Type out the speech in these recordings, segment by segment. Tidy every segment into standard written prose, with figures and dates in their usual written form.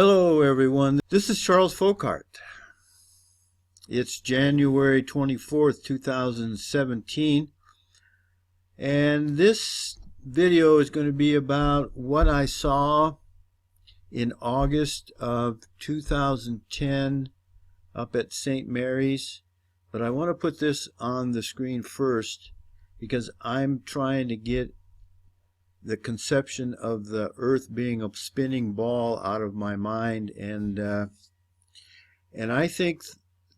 Hello everyone, this is Charles Folkart. It's January 24th, 2017, and this video is going to be about what I saw in August of 2010 up at St. Mary's. But I want to put this on the screen first because I'm trying to get the conception of the Earth being a spinning ball out of my mind, and I think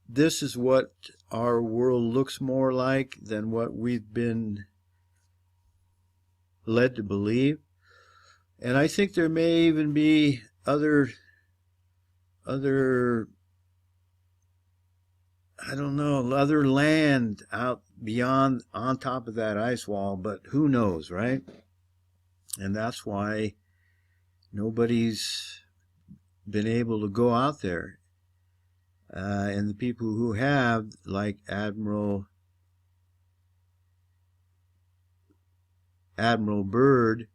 this is what our world looks more like than what we've been led to believe. And I think there may even be other land out beyond, on top of that ice wall, but who knows, right? And that's why nobody's been able to go out there. And the people who have, like Admiral Byrd,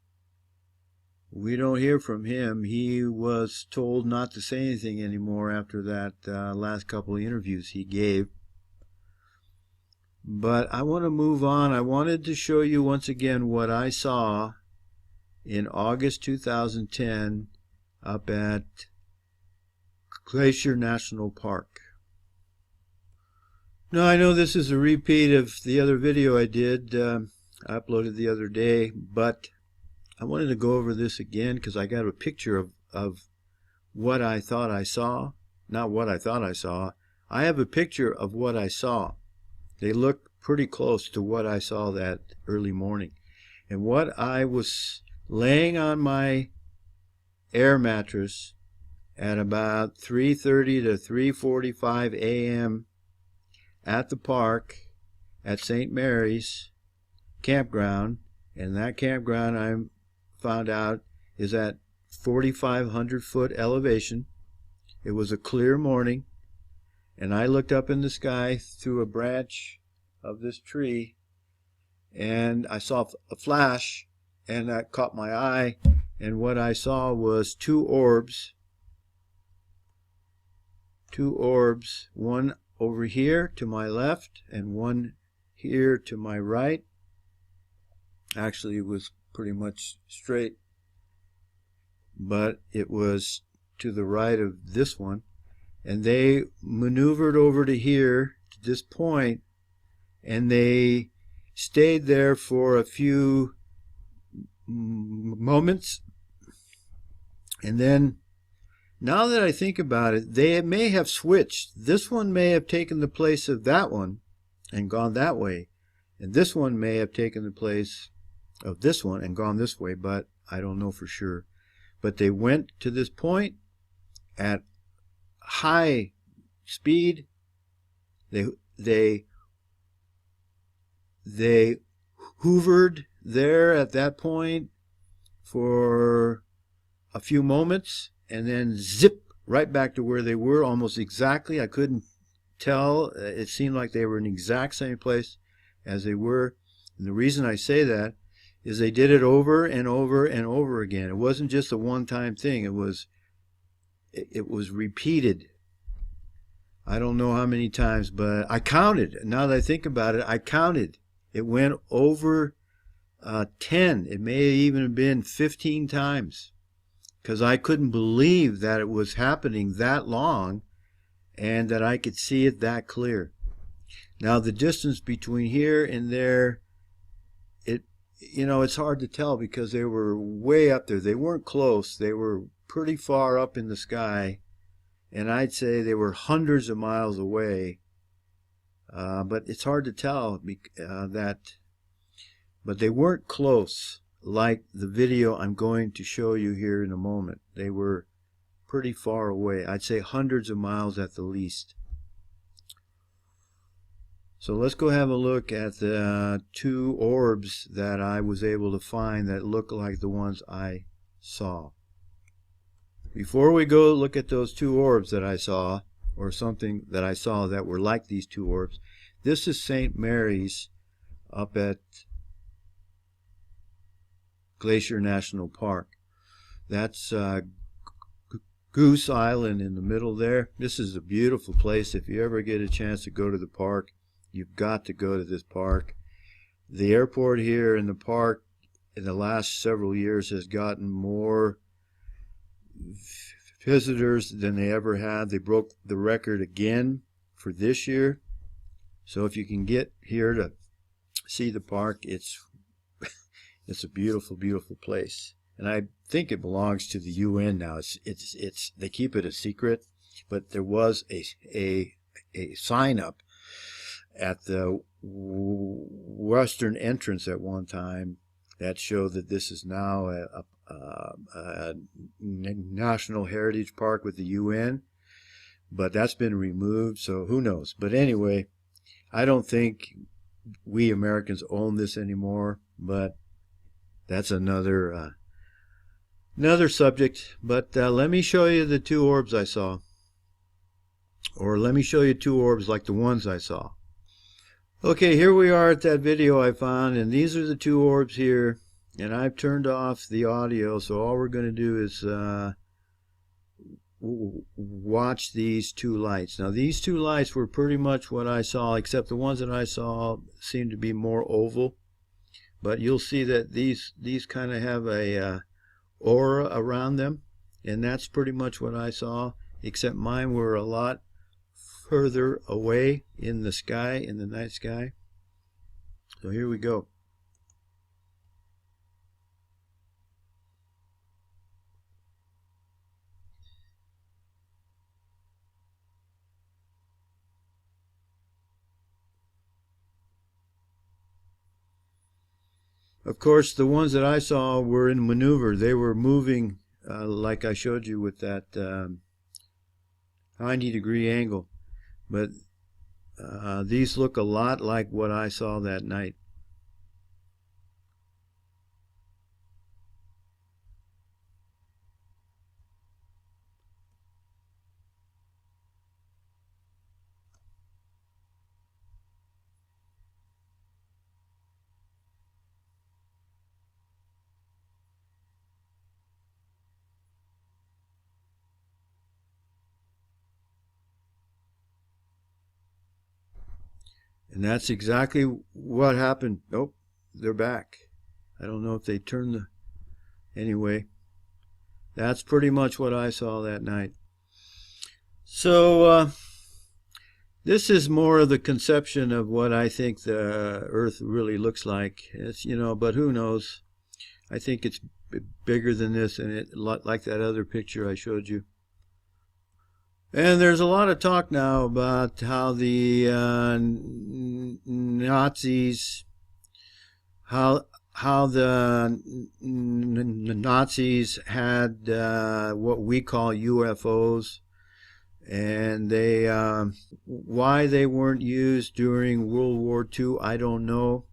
we don't hear from him. He was told not to say anything anymore after that last couple of interviews he gave. But I want to move on. I wanted to show you once again what I saw in August 2010 up at Glacier National Park. Now I know this is a repeat of the other video I did, I uploaded the other day, but I wanted to go over this again because I got a picture of what I thought I saw. Not what I thought I saw. I have a picture of what I saw. They look pretty close to what I saw that early morning. And what I was laying on my air mattress at about 3:30 to 3:45 a.m. at the park at St. Mary's Campground, and that campground I found out is at 4,500 foot elevation. It was a clear morning, and I looked up in the sky through a branch of this tree, and I saw a flash, and that caught my eye, and what I saw was two orbs, one over here to my left and one here to my right. Actually, it was pretty much straight, but it was to the right of this one, and they maneuvered over to here, to this point, and they stayed there for a few moments. And then, now that I think about it, they may have switched. This one may have taken the place of that one and gone that way, and this one may have taken the place of this one and gone this way, but I don't know for sure. But they went to this point at high speed. They hovered there at that point for a few moments, and then zip right back to where they were, almost exactly. I couldn't tell. It seemed like they were in the exact same place as they were. And the reason I say that is they did it over and over and over again. It wasn't just a one-time thing. It was repeated. I don't know how many times, but I counted. Now that I think about it, I counted. It went over 10. It may even have been 15 times, because I couldn't believe that it was happening that long and that I could see it that clear. Now the distance between here and there, it's hard to tell because they were way up there. They weren't close. They were pretty far up in the sky, and I'd say they were hundreds of miles away. But it's hard to tell but they weren't close like the video I'm going to show you here in a moment. They were pretty far away. I'd say hundreds of miles at the least. So let's go have a look at the two orbs that I was able to find that look like the ones I saw. Before we go look at those two orbs that I saw, or something that I saw that were like these two orbs, this is St. Mary's up at Glacier National Park. That's Goose Island in the middle there. This is a beautiful place. If you ever get a chance to go to the park, you've got to go to this park. The airport here and the park in the last several years has gotten more visitors than they ever had. They broke the record again for this year. So if you can get here to see the park, it's a beautiful, beautiful place. And I think it belongs to the UN now. It's they keep it a secret, but there was a sign up at the western entrance at one time that showed that this is now a national heritage park with the UN, but that's been removed, so who knows. But anyway, I don't think we Americans own this anymore, but that's another subject. But let me show you the two orbs I saw, or let me show you two orbs like the ones I saw. Okay, here we are at that video I found, and these are the two orbs here, and I've turned off the audio, so all we're going to do is watch these two lights. Now these two lights were pretty much what I saw, except the ones that I saw seemed to be more oval, but you'll see that these kind of have a aura around them, and that's pretty much what I saw, except mine were a lot further away in the sky, in the night sky. So here we go. Of course, the ones that I saw were in maneuver. They were moving like I showed you with that 90-degree angle. But these look a lot like what I saw that night. And that's exactly what happened. Nope, they're back. I don't know if they turned the... Anyway, that's pretty much what I saw that night. So, this is more of the conception of what I think the Earth really looks like. It's, you know, but who knows? I think it's bigger than this, and it like that other picture I showed you. And there's a lot of talk now about how the Nazis, how the Nazis had what we call UFOs, and they why they weren't used during World War II, I don't know.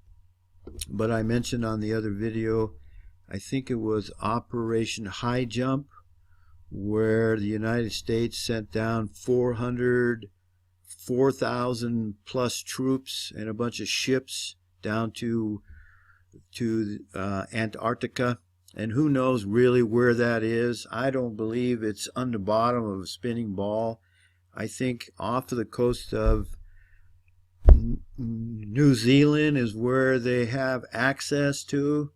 But I mentioned on the other video, I think it was Operation High Jump, where the United States sent down 4,000 plus troops and a bunch of ships down to Antarctica. And who knows really where that is. I don't believe it's on the bottom of a spinning ball. I think off of the coast of New Zealand is where they have access to,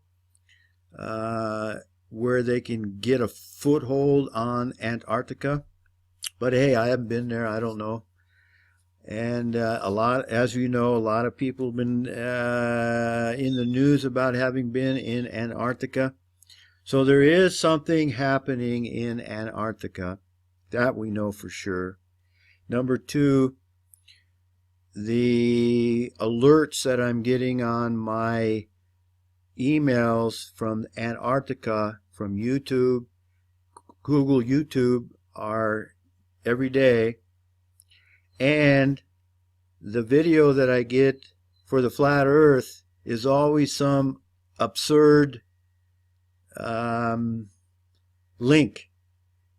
where they can get a foothold on Antarctica. But hey, I haven't been there, I don't know. And a lot, as you know, a lot of people have been in the news about having been in Antarctica. So there is something happening in Antarctica, that we know for sure. Number two, the alerts that I'm getting on my emails from Antarctica, from YouTube, Google YouTube, are every day. And the video that I get for the flat earth is always some absurd link.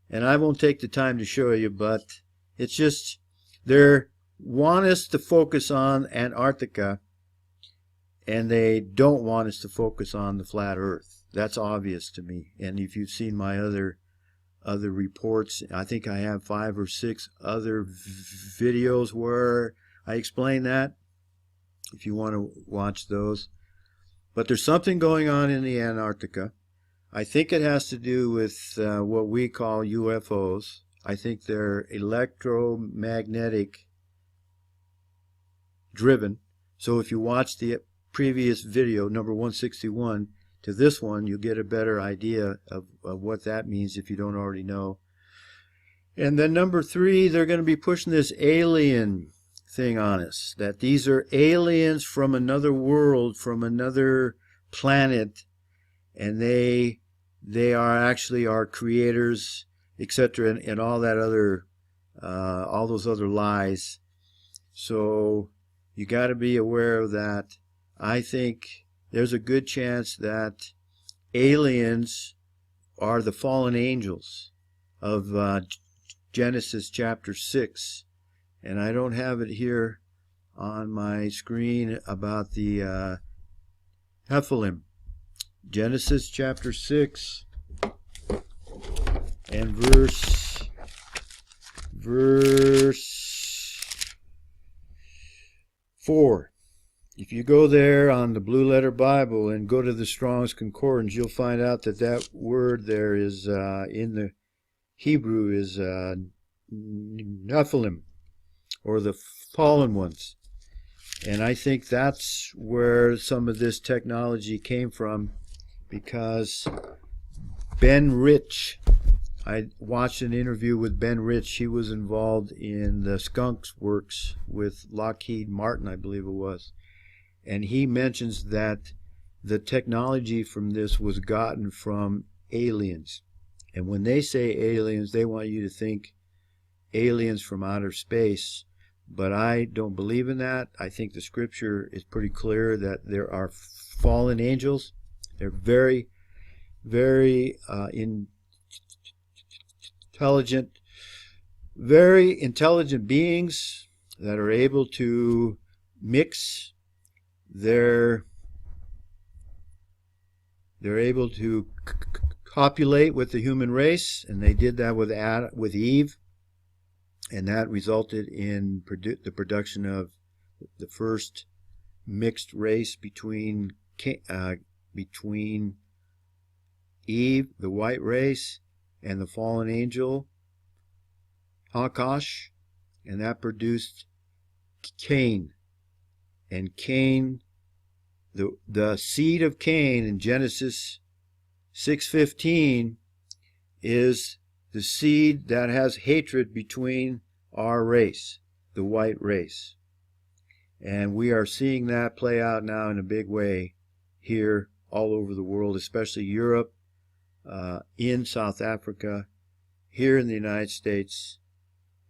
And I won't take the time to show you, but it's just they want us to focus on Antarctica, and they don't want us to focus on the flat earth. That's obvious to me. And if you've seen my other other reports. I think I have 5 or 6 other videos where I explain that, if you want to watch those. But there's something going on in the Antarctica. I think it has to do with what we call UFOs. I think they're electromagnetic driven. So if you watch the previous video, number 161, to this one, you'll get a better idea of what that means if you don't already know. And then number 3, they're going to be pushing this alien thing on us, that these are aliens from another world, from another planet, and they are actually our creators, etc., and all that other all those other lies. So you got to be aware of that. I think there's a good chance that aliens are the fallen angels of Genesis chapter 6. And I don't have it here on my screen about the Nephilim. Genesis chapter 6 and verse 4. If you go there on the Blue Letter Bible and go to the Strong's Concordance, you'll find out that that word there is in the Hebrew is Nephilim, or the fallen ones. And I think that's where some of this technology came from, because Ben Rich, I watched an interview with Ben Rich. He was involved in the Skunks works with Lockheed Martin, I believe it was. And he mentions that the technology from this was gotten from aliens. And when they say aliens, they want you to think aliens from outer space. But I don't believe in that. I think the scripture is pretty clear that there are fallen angels. They're very, very intelligent beings that are able to mix. They're able to copulate with the human race, and they did that with Eve, and that resulted in the production of the first mixed race between Eve, the white race, and the fallen angel Akash, and that produced Cain. And Cain, the seed of Cain in Genesis 6:15 is the seed that has hatred between our race, the white race. And we are seeing that play out now in a big way here all over the world, especially Europe, in South Africa, here in the United States.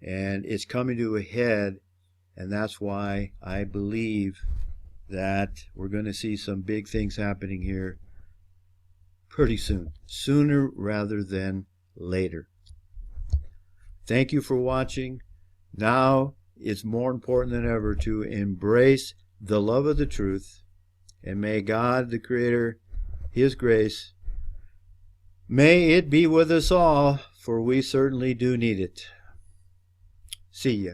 And it's coming to a head, and that's why I believe that we're going to see some big things happening here pretty soon, sooner rather than later. Thank you for watching. Now it's more important than ever to embrace the love of the truth, and may God, the Creator, His grace, may it be with us all, for we certainly do need it. See ya.